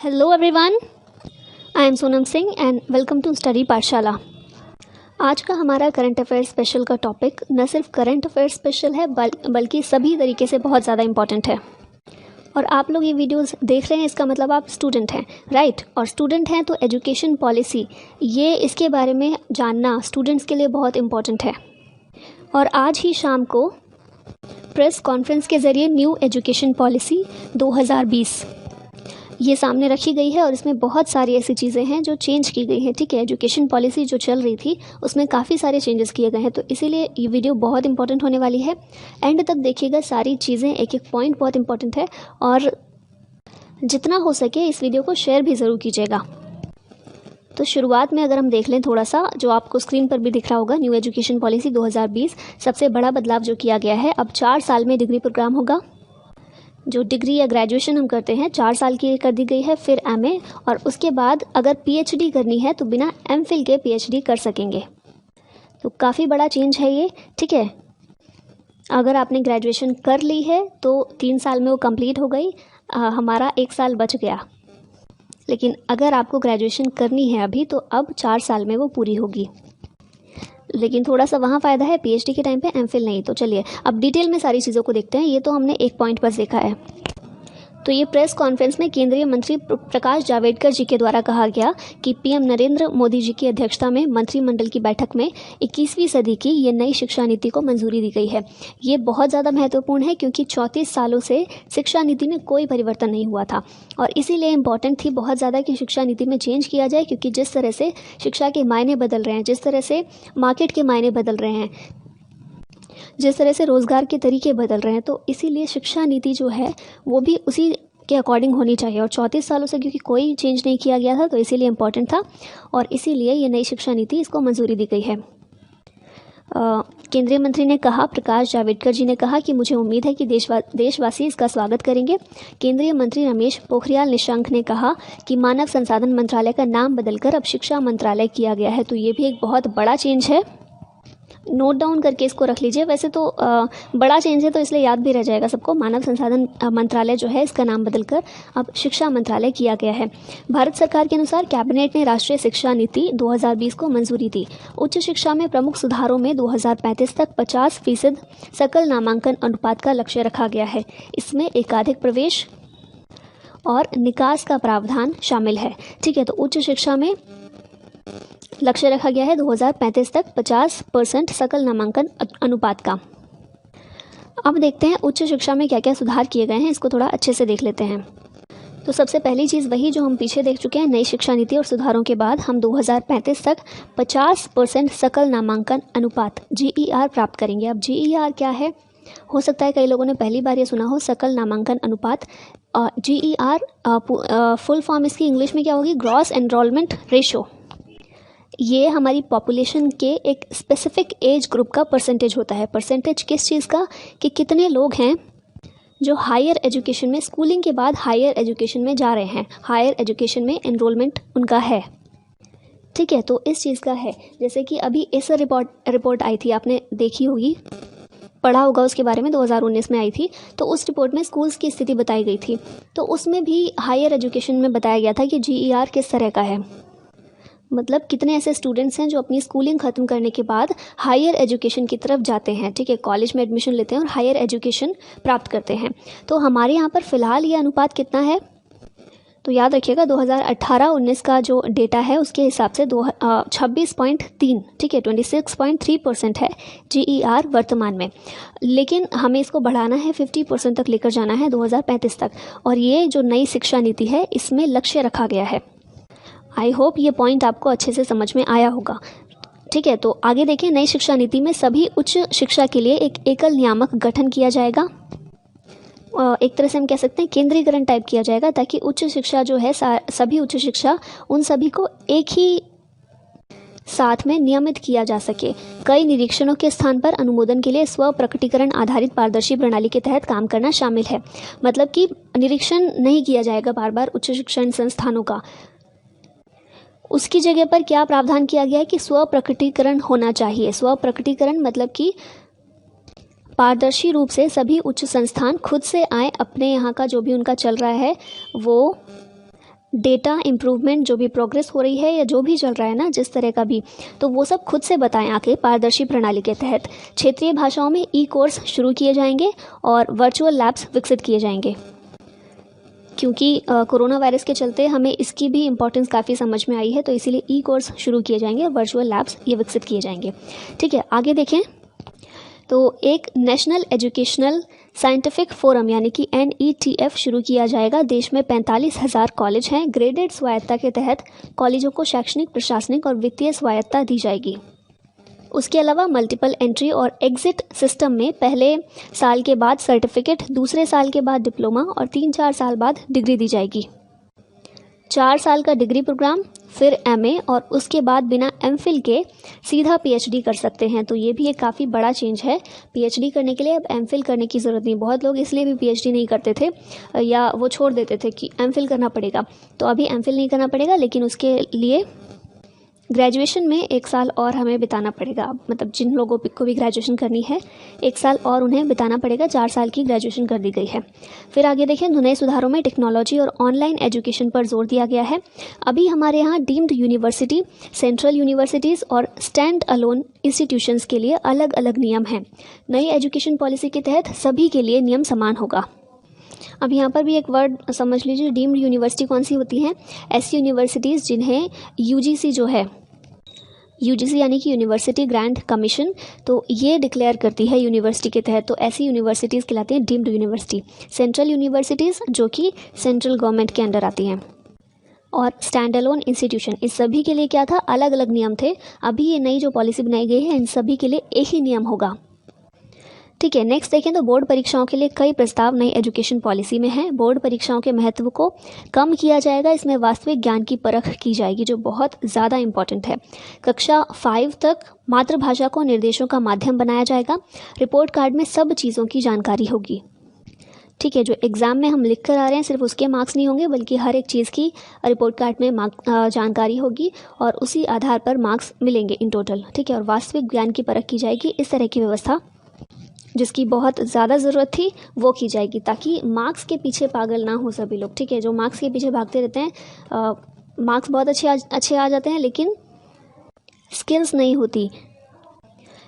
Hello everyone, I am Sonam Singh and welcome to study Pathshala. आज का हमारा करंट अफेयर स्पेशल का टॉपिक न सिर्फ करंट अफेयर स्पेशल है बल्कि सभी तरीके से बहुत ज़्यादा इम्पॉर्टेंट है। और आप लोग ये वीडियोस देख रहे हैं, इसका मतलब आप स्टूडेंट हैं, राइट। और स्टूडेंट हैं तो एजुकेशन पॉलिसी, ये इसके बारे में जानना स्टूडेंट्स के लिए बहुत इम्पॉर्टेंट है। और आज ही शाम को प्रेस कॉन्फ्रेंस के ज़रिए न्यू एजुकेशन पॉलिसी 2020 ये सामने रखी गई है और इसमें बहुत सारी ऐसी चीज़ें हैं जो चेंज की गई हैं। ठीक है, एजुकेशन पॉलिसी जो चल रही थी उसमें काफ़ी सारे चेंजेस किए गए हैं, तो इसीलिए ये वीडियो बहुत इंपॉर्टेंट होने वाली है। एंड तक देखिएगा, सारी चीज़ें, एक एक पॉइंट बहुत इंपॉर्टेंट है और जितना हो सके इस वीडियो को शेयर भी ज़रूर कीजिएगा। तो शुरुआत में अगर हम देख लें थोड़ा सा, जो आपको स्क्रीन पर भी दिख रहा होगा, न्यू एजुकेशन पॉलिसी 2020 सबसे बड़ा बदलाव जो किया गया है, अब 4 साल में डिग्री प्रोग्राम होगा। जो डिग्री या ग्रेजुएशन हम करते हैं 4 साल की कर दी गई है, फिर एमए, और उसके बाद अगर पीएचडी करनी है तो बिना एमफिल के पीएचडी कर सकेंगे। तो काफ़ी बड़ा चेंज है ये। ठीक है, अगर आपने ग्रेजुएशन कर ली है तो 3 साल में वो कंप्लीट हो गई, हमारा 1 साल बच गया। लेकिन अगर आपको ग्रेजुएशन करनी है अभी, तो अब 4 साल में वो पूरी होगी। लेकिन थोड़ा सा वहाँ फ़ायदा है, पीएचडी के टाइम पे एमफिल नहीं। तो चलिए अब डिटेल में सारी चीज़ों को देखते हैं। ये तो हमने एक पॉइंट पर देखा है। तो ये प्रेस कॉन्फ्रेंस में केंद्रीय मंत्री प्रकाश जावड़ेकर जी के द्वारा कहा गया कि पीएम नरेंद्र मोदी जी की अध्यक्षता में मंत्रिमंडल की बैठक में 21वीं सदी की ये नई शिक्षा नीति को मंजूरी दी गई है। ये बहुत ज़्यादा महत्वपूर्ण है क्योंकि 34 सालों से शिक्षा नीति में कोई परिवर्तन नहीं हुआ था और इसीलिए इम्पॉर्टेंट थी बहुत ज़्यादा कि शिक्षा नीति में चेंज किया जाए, क्योंकि जिस तरह से शिक्षा के मायने बदल रहे हैं, जिस तरह से मार्केट के मायने बदल रहे हैं, जिस तरह से रोज़गार के तरीके बदल रहे हैं, तो इसीलिए शिक्षा नीति जो है वो भी उसी के अकॉर्डिंग होनी चाहिए। और 34 सालों से क्योंकि कोई चेंज नहीं किया गया था, तो इसीलिए इम्पॉर्टेंट था और इसीलिए ये नई शिक्षा नीति, इसको मंजूरी दी गई है। केंद्रीय मंत्री ने कहा, प्रकाश जावड़ेकर जी ने कहा कि मुझे उम्मीद है कि देशवासी इसका स्वागत करेंगे। केंद्रीय मंत्री रमेश पोखरियाल निशंक ने कहा कि मानव संसाधन मंत्रालय का नाम बदलकर अब शिक्षा मंत्रालय किया गया है, तो ये भी एक बहुत बड़ा चेंज है। नोट डाउन करके इसको रख लीजिए। वैसे तो बड़ा चेंज है तो इसलिए याद भी रह जाएगा सबको। मानव संसाधन मंत्रालय जो है, इसका नाम बदलकर अब शिक्षा मंत्रालय किया गया है। भारत सरकार के अनुसार कैबिनेट ने राष्ट्रीय शिक्षा नीति 2020 को मंजूरी दी। उच्च शिक्षा में प्रमुख सुधारों में 2035 तक 50% सकल नामांकन अनुपात का लक्ष्य रखा गया है। इसमें एकाधिक प्रवेश और निकास का प्रावधान शामिल है। ठीक है, तो उच्च शिक्षा में लक्ष्य रखा गया है 2035 तक 50% सकल नामांकन अनुपात का। अब देखते हैं उच्च शिक्षा में क्या क्या सुधार किए गए हैं, इसको थोड़ा अच्छे से देख लेते हैं। तो सबसे पहली चीज़ वही जो हम पीछे देख चुके हैं, नई शिक्षा नीति और सुधारों के बाद हम 2035 तक 50% सकल नामांकन अनुपात GER प्राप्त करेंगे। अब GER क्या है, हो सकता है कई लोगों ने पहली बार ये सुना हो, सकल नामांकन अनुपात। GER फुल फॉर्म इसकी इंग्लिश में क्या होगी, ग्रॉस एनरोलमेंट रेशो। ये हमारी पॉपुलेशन के एक स्पेसिफिक एज ग्रुप का परसेंटेज होता है। परसेंटेज किस चीज़ का, कि कितने लोग हैं जो हायर एजुकेशन में, स्कूलिंग के बाद हायर एजुकेशन में जा रहे हैं, हायर एजुकेशन में एनरोलमेंट उनका है। ठीक है, तो इस चीज़ का है। जैसे कि अभी इस रिपोर्ट आई थी, आपने देखी होगी, पढ़ा होगा उसके बारे में, 2019 में आई थी। तो उस रिपोर्ट में स्कूल्स की स्थिति बताई गई थी, तो उसमें भी हायर एजुकेशन में बताया गया था कि GER किस तरह का है। मतलब कितने ऐसे स्टूडेंट्स हैं जो अपनी स्कूलिंग ख़त्म करने के बाद हायर एजुकेशन की तरफ जाते हैं। ठीक है, कॉलेज में एडमिशन लेते हैं और हायर एजुकेशन प्राप्त करते हैं। तो हमारे यहाँ पर फ़िलहाल ये अनुपात कितना है, तो याद रखिएगा 2018-19 का जो डेटा है उसके हिसाब से 26.3, ठीक है, 26.3% है GER वर्तमान में। लेकिन हमें इसको बढ़ाना है, 50% तक लेकर जाना है 2035 तक। और ये जो नई शिक्षा नीति है इसमें लक्ष्य रखा गया है। आई होप ये पॉइंट आपको अच्छे से समझ में आया होगा। ठीक है, तो आगे देखें, नई शिक्षा नीति में सभी उच्च शिक्षा के लिए एक एकल नियामक गठन किया जाएगा। एक तरह से हम कह सकते हैं केंद्रीकरण टाइप किया जाएगा, ताकि उच्च शिक्षा जो है, सभी उच्च शिक्षा, उन सभी को एक ही साथ में नियमित किया जा सके। कई निरीक्षणों के स्थान पर अनुमोदन के लिए स्व प्रकटीकरण आधारित पारदर्शी प्रणाली के तहत काम करना शामिल है। मतलब कि निरीक्षण नहीं किया जाएगा बार बार उच्च शिक्षण संस्थानों का, उसकी जगह पर क्या प्रावधान किया गया है कि स्व प्रकटीकरण होना चाहिए। स्व प्रकटीकरण मतलब कि पारदर्शी रूप से सभी उच्च संस्थान खुद से आए, अपने यहाँ का जो भी उनका चल रहा है वो डेटा इम्प्रूवमेंट जो भी प्रोग्रेस हो रही है या जो भी चल रहा है ना जिस तरह का भी, तो वो सब खुद से बताएं आके पारदर्शी प्रणाली के तहत। क्षेत्रीय भाषाओं में ई कोर्स शुरू किए जाएंगे और वर्चुअल लैब्स विकसित किए जाएंगे, क्योंकि कोरोना वायरस के चलते हमें इसकी भी इम्पोर्टेंस काफ़ी समझ में आई है, तो इसीलिए ई कोर्स शुरू किए जाएंगे और वर्चुअल लैब्स ये विकसित किए जाएंगे। ठीक है, आगे देखें तो एक नेशनल एजुकेशनल साइंटिफिक फोरम यानी कि NETF शुरू किया जाएगा। देश में 45,000 कॉलेज हैं। ग्रेडेड स्वायत्ता के तहत कॉलेजों को शैक्षणिक, प्रशासनिक और वित्तीय स्वायत्ता दी जाएगी। उसके अलावा मल्टीपल एंट्री और एग्जिट सिस्टम में पहले साल के बाद सर्टिफिकेट, दूसरे साल के बाद डिप्लोमा और 3-4 साल बाद डिग्री दी जाएगी। 4 साल का डिग्री प्रोग्राम, फिर MA और उसके बाद बिना MPhil के सीधा PhD कर सकते हैं। तो ये भी एक काफ़ी बड़ा चेंज है। PhD करने के लिए अब MPhil करने की ज़रूरत नहीं। बहुत लोग इसलिए भी PhD नहीं करते थे या वो छोड़ देते थे कि MPhil करना पड़ेगा, तो अभी MPhil नहीं करना पड़ेगा, लेकिन उसके लिए ग्रेजुएशन में 1 साल और हमें बिताना पड़ेगा। मतलब जिन लोगों को भी ग्रेजुएशन करनी है 1 साल और उन्हें बिताना पड़ेगा। 4 साल की ग्रेजुएशन कर दी गई है। फिर आगे देखें, नए सुधारों में टेक्नोलॉजी और ऑनलाइन एजुकेशन पर जोर दिया गया है। अभी हमारे यहाँ डीम्ड यूनिवर्सिटी, सेंट्रल यूनिवर्सिटीज़ और स्टैंड अलोन इंस्टीट्यूशंस के लिए अलग अलग नियम हैं। नई एजुकेशन पॉलिसी के तहत सभी के लिए नियम समान होगा। अब यहाँ पर भी एक वर्ड समझ लीजिए, डीम्ड यूनिवर्सिटी कौन सी होती हैं? ऐसी यूनिवर्सिटीज़ जिन्हें UGC जो है, UGC यानी कि यूनिवर्सिटी ग्रांट कमीशन, तो ये डिक्लेयर करती है यूनिवर्सिटी के तहत, तो ऐसी यूनिवर्सिटीज़ कहलाती हैं डीम्ड यूनिवर्सिटी। सेंट्रल यूनिवर्सिटीज़ जो कि सेंट्रल गवर्नमेंट के अंडर आती हैं, और स्टैंड अलोन इंस्टीट्यूशन, इस सभी के लिए क्या था? अलग अलग नियम थे। अभी ये नई जो पॉलिसी बनाई गई है इन सभी के लिए एक ही नियम होगा। ठीक है, नेक्स्ट देखें तो बोर्ड परीक्षाओं के लिए कई प्रस्ताव नई एजुकेशन पॉलिसी में हैं। बोर्ड परीक्षाओं के महत्व को कम किया जाएगा। इसमें वास्तविक ज्ञान की परख की जाएगी, जो बहुत ज़्यादा इंपॉर्टेंट है। कक्षा 5 तक मातृभाषा को निर्देशों का माध्यम बनाया जाएगा। रिपोर्ट कार्ड में सब चीज़ों की जानकारी होगी। ठीक है, जो एग्ज़ाम में हम लिख कर आ रहे हैं सिर्फ उसके मार्क्स नहीं होंगे, बल्कि हर एक चीज़ की रिपोर्ट कार्ड में जानकारी होगी और उसी आधार पर मार्क्स मिलेंगे इन टोटल। ठीक है, और वास्तविक ज्ञान की परख की जाएगी। इस तरह की व्यवस्था जिसकी बहुत ज़्यादा ज़रूरत थी वो की जाएगी, ताकि मार्क्स के पीछे पागल ना हो सभी लोग। ठीक है, जो मार्क्स के पीछे भागते रहते हैं, मार्क्स बहुत अच्छे आ जाते हैं लेकिन स्किल्स नहीं होती,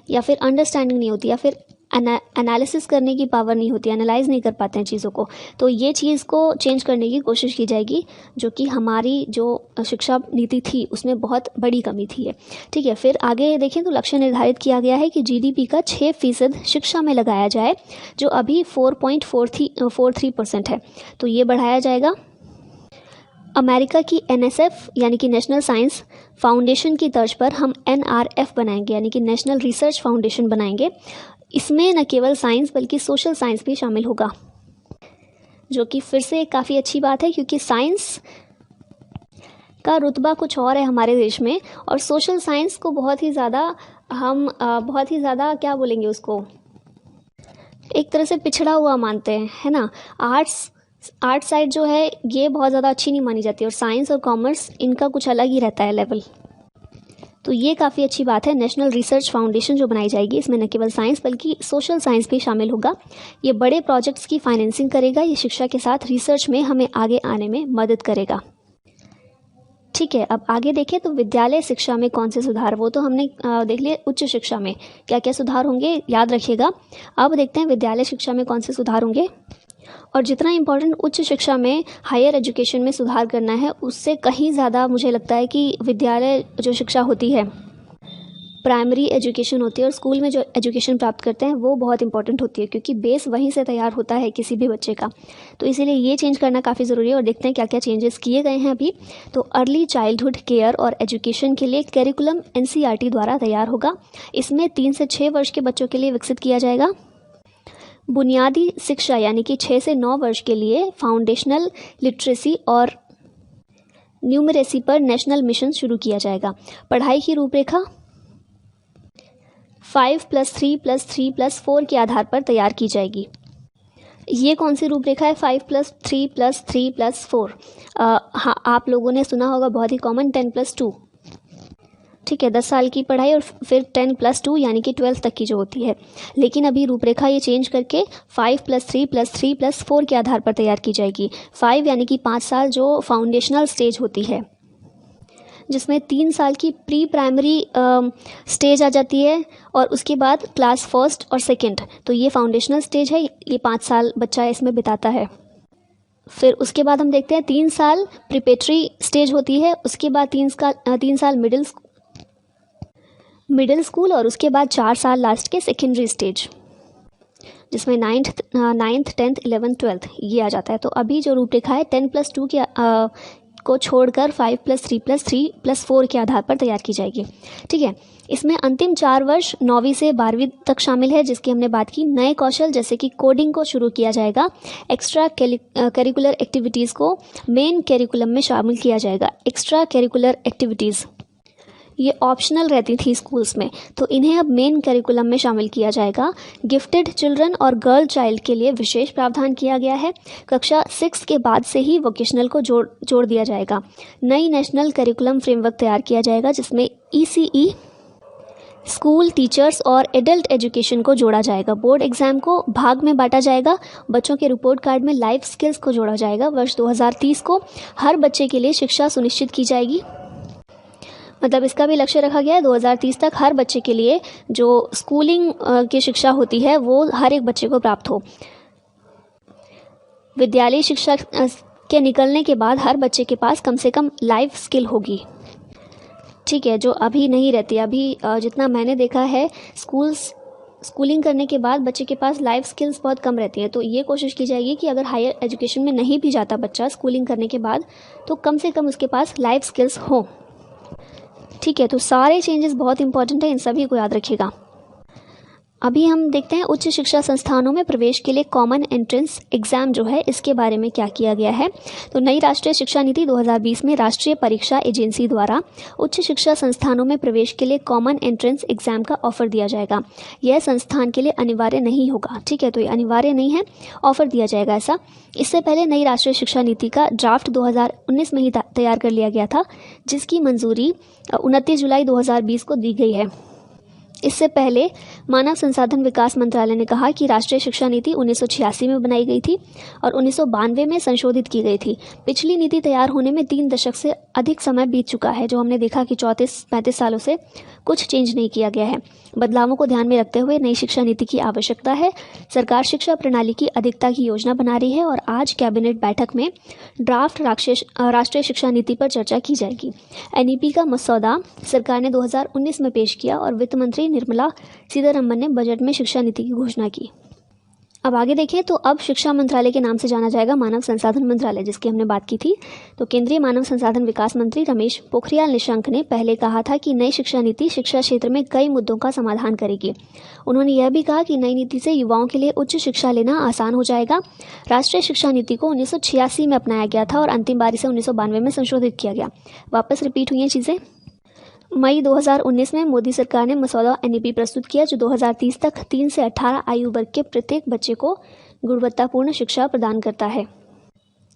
या फिर अंडरस्टैंडिंग नहीं होती, या फिर एनालिसिस करने की पावर नहीं होती, एनालाइज नहीं कर पाते हैं चीज़ों को। तो ये चीज़ को चेंज करने की कोशिश की जाएगी, जो कि हमारी जो शिक्षा नीति थी उसमें बहुत बड़ी कमी थी। ठीक है, फिर आगे देखें तो लक्ष्य निर्धारित किया गया है कि GDP का 6% शिक्षा में लगाया जाए, जो अभी 4.43% है, तो ये बढ़ाया जाएगा। अमेरिका की NSF यानी कि नेशनल साइंस फाउंडेशन की तर्ज पर हम NRF बनाएंगे, यानी कि नेशनल रिसर्च फाउंडेशन बनाएंगे। इसमें न केवल साइंस बल्कि सोशल साइंस भी शामिल होगा, जो कि फिर से काफ़ी अच्छी बात है, क्योंकि साइंस का रुतबा कुछ और है हमारे देश में, और सोशल साइंस को बहुत ही ज़्यादा क्या बोलेंगे उसको, एक तरह से पिछड़ा हुआ मानते हैं, है ना। आर्ट्स साइड जो है ये बहुत ज़्यादा अच्छी नहीं मानी जाती, और साइंस और कॉमर्स इनका कुछ अलग ही रहता है लेवल। तो ये काफ़ी अच्छी बात है। नेशनल रिसर्च फाउंडेशन जो बनाई जाएगी, इसमें न केवल साइंस बल्कि सोशल साइंस भी शामिल होगा। ये बड़े प्रोजेक्ट्स की फाइनेंसिंग करेगा। ये शिक्षा के साथ रिसर्च में हमें आगे आने में मदद करेगा। ठीक है, अब आगे देखें तो विद्यालय शिक्षा में कौन से सुधार, वो तो हमने देख लिया। उच्च शिक्षा में क्या क्या सुधार होंगे याद रखिएगा। अब देखते हैं विद्यालय शिक्षा में कौन से सुधार होंगे, और जितना इम्पोर्टेंट उच्च शिक्षा में, हायर एजुकेशन में सुधार करना है, उससे कहीं ज़्यादा मुझे लगता है कि विद्यालय जो शिक्षा होती है, प्राइमरी एजुकेशन होती है और स्कूल में जो एजुकेशन प्राप्त करते हैं वो बहुत इंपॉर्टेंट होती है, क्योंकि बेस वहीं से तैयार होता है किसी भी बच्चे का। तो इसीलिए ये चेंज करना काफ़ी ज़रूरी है, और देखते हैं क्या क्या चेंजेस किए गए हैं अभी। तो अर्ली चाइल्डहुड केयर और एजुकेशन के लिए करिकुलम NCERT द्वारा तैयार होगा। इसमें 3 से 6 वर्ष के बच्चों के लिए विकसित किया जाएगा। बुनियादी शिक्षा यानी कि 6 से 9 वर्ष के लिए फाउंडेशनल लिटरेसी और न्यूमरेसी पर नेशनल मिशन शुरू किया जाएगा। पढ़ाई की रूपरेखा 5+3+3+4 के आधार पर तैयार की जाएगी। ये कौन सी रूपरेखा है? 5+3+3+4। हाँ, आप लोगों ने सुना होगा, बहुत ही कॉमन 10+2। ठीक ठीक है, 10 साल की पढ़ाई और फिर 10+2 यानी कि 12th तक की जो होती है। लेकिन अभी रूपरेखा ये चेंज करके 5+3+3+4 के आधार पर तैयार की जाएगी। 5 यानी कि 5 साल जो फाउंडेशनल स्टेज होती है, जिसमें 3 साल की प्री प्राइमरी स्टेज आ जाती है और उसके बाद क्लास फर्स्ट और सेकंड, तो ये फाउंडेशनल स्टेज है, ये 5 साल बच्चा इसमें बिताता है। फिर उसके बाद हम देखते हैं 3 साल प्रिपेटरी स्टेज होती है, उसके बाद 3 साल मिडिल स्कूल और उसके बाद 4 साल लास्ट के सेकेंडरी स्टेज, जिसमें 9th 10th 11th 12th ये आ जाता है। तो अभी जो रूपरेखा है 10+2 के को छोड़कर 5+3+3+4 के आधार पर तैयार की जाएगी। ठीक है, इसमें अंतिम 4 वर्ष 9वीं से 12वीं तक शामिल है, जिसकी हमने बात की। नए कौशल जैसे कि कोडिंग को शुरू किया जाएगा। एक्स्ट्रा करिकुलर एक्टिविटीज़ को मेन करिकुलम में शामिल किया जाएगा। एक्स्ट्रा करिकुलर एक्टिविटीज़ ये ऑप्शनल रहती थी स्कूल्स में, तो इन्हें अब मेन करिकुलम में शामिल किया जाएगा। गिफ्टेड चिल्ड्रन और गर्ल चाइल्ड के लिए विशेष प्रावधान किया गया है। कक्षा 6 के बाद से ही वोकेशनल को जोड़ दिया जाएगा। नई नेशनल करिकुलम फ्रेमवर्क तैयार किया जाएगा, जिसमें ECE स्कूल टीचर्स और एडल्ट एजुकेशन को जोड़ा जाएगा। बोर्ड एग्जाम को भाग में बांटा जाएगा। बच्चों के रिपोर्ट कार्ड में लाइफ स्किल्स को जोड़ा जाएगा। वर्ष 2030 को हर बच्चे के लिए शिक्षा सुनिश्चित की जाएगी। मतलब इसका भी लक्ष्य रखा गया है 2030 तक हर बच्चे के लिए जो स्कूलिंग की शिक्षा होती है वो हर एक बच्चे को प्राप्त हो। विद्यालय शिक्षा के निकलने के बाद हर बच्चे के पास कम से कम लाइफ स्किल होगी। ठीक है, जो अभी नहीं रहती। अभी जितना मैंने देखा है स्कूलिंग करने के बाद बच्चे के पास लाइफ स्किल्स बहुत कम रहती हैं। तो ये कोशिश की जाएगी कि अगर हायर एजुकेशन में नहीं भी जाता बच्चा स्कूलिंग करने के बाद, तो कम से कम उसके पास लाइफ स्किल्स हो। ठीक है, तो सारे चेंजेस बहुत इंपॉर्टेंट है, इन सभी को याद रखिएगा। अभी हम देखते हैं उच्च शिक्षा संस्थानों में प्रवेश के लिए कॉमन एंट्रेंस एग्जाम जो है इसके बारे में क्या किया गया है। तो नई राष्ट्रीय शिक्षा नीति 2020 में राष्ट्रीय परीक्षा एजेंसी द्वारा उच्च शिक्षा संस्थानों में प्रवेश के लिए कॉमन एंट्रेंस एग्जाम का ऑफर दिया जाएगा। यह संस्थान के लिए अनिवार्य नहीं होगा। ठीक है, तो ये अनिवार्य नहीं है, ऑफर दिया जाएगा ऐसा। इससे पहले नई राष्ट्रीय शिक्षा नीति का ड्राफ्ट 2019 में ही तैयार कर लिया गया था, जिसकी मंजूरी 29 जुलाई 2020 को दी गई है। इससे पहले मानव संसाधन विकास मंत्रालय ने कहा कि राष्ट्रीय शिक्षा नीति 1986 में बनाई गई थी और 1992 में संशोधित की गई थी। पिछली नीति तैयार होने में 3 दशक से अधिक समय बीत चुका है, जो हमने देखा कि 34-35 सालों से कुछ चेंज नहीं किया गया है। बदलावों को ध्यान में रखते हुए नई शिक्षा नीति की आवश्यकता है। सरकार शिक्षा प्रणाली की अधिकता की योजना बना रही है और आज कैबिनेट बैठक में ड्राफ्ट राष्ट्रीय शिक्षा नीति पर चर्चा की जाएगी। NEP का मसौदा सरकार ने 2019 में पेश किया और वित्त मंत्री निर्मला सीतारमण ने बजट में शिक्षा नीति की घोषणा की। अब आगे देखें तो अब शिक्षा मंत्रालय के नाम से जाना जाएगा मानव संसाधन मंत्रालय, जिसकी हमने बात की थी। तो केंद्रीय मानव संसाधन विकास मंत्री रमेश पोखरियाल निशंक ने पहले कहा था कि नई शिक्षा नीति शिक्षा क्षेत्र में कई मुद्दों का समाधान करेगी। उन्होंने यह भी कहा कि नई नीति से युवाओं के लिए उच्च शिक्षा लेना आसान हो जाएगा। राष्ट्रीय शिक्षा नीति को 1986 में अपनाया गया था और अंतिम बारी से 1992 में संशोधित किया गया। वापस रिपीट हुई हैं चीज़ें। मई 2019 में मोदी सरकार ने मसौदा NEP प्रस्तुत किया, जो 2030 तक 3 से 18 आयु वर्ग के प्रत्येक बच्चे को गुणवत्तापूर्ण शिक्षा प्रदान करता है।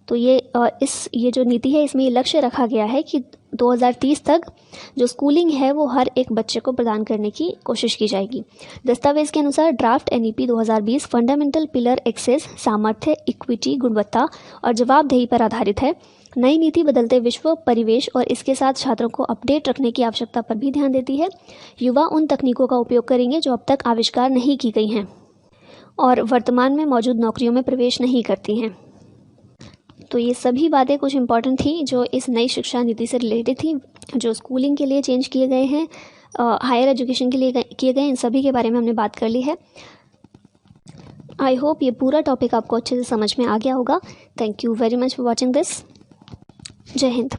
तो ये जो नीति है इसमें ये लक्ष्य रखा गया है कि 2030 तक जो स्कूलिंग है वो हर एक बच्चे को प्रदान करने की कोशिश की जाएगी। दस्तावेज के अनुसार draft NEP 2020 fundamental pillar access, सामर्थ्य, इक्विटी, गुणवत्ता और जवाबदेही पर आधारित है। नई नीति बदलते विश्व परिवेश और इसके साथ छात्रों को अपडेट रखने की आवश्यकता पर भी ध्यान देती है। युवा उन तकनीकों का उपयोग करेंगे जो अब तक आविष्कार नहीं की गई हैं और वर्तमान में मौजूद नौकरियों में प्रवेश नहीं करती हैं। तो ये सभी बातें कुछ इंपॉर्टेंट थी जो इस नई शिक्षा नीति से रिलेटेड थी, जो स्कूलिंग के लिए चेंज किए गए हैं, हायर एजुकेशन के लिए किए गए, इन सभी के बारे में हमने बात कर ली है। आई होप ये पूरा टॉपिक आपको अच्छे से समझ में आ गया होगा। Thank you very much for watching this. जय हिंद।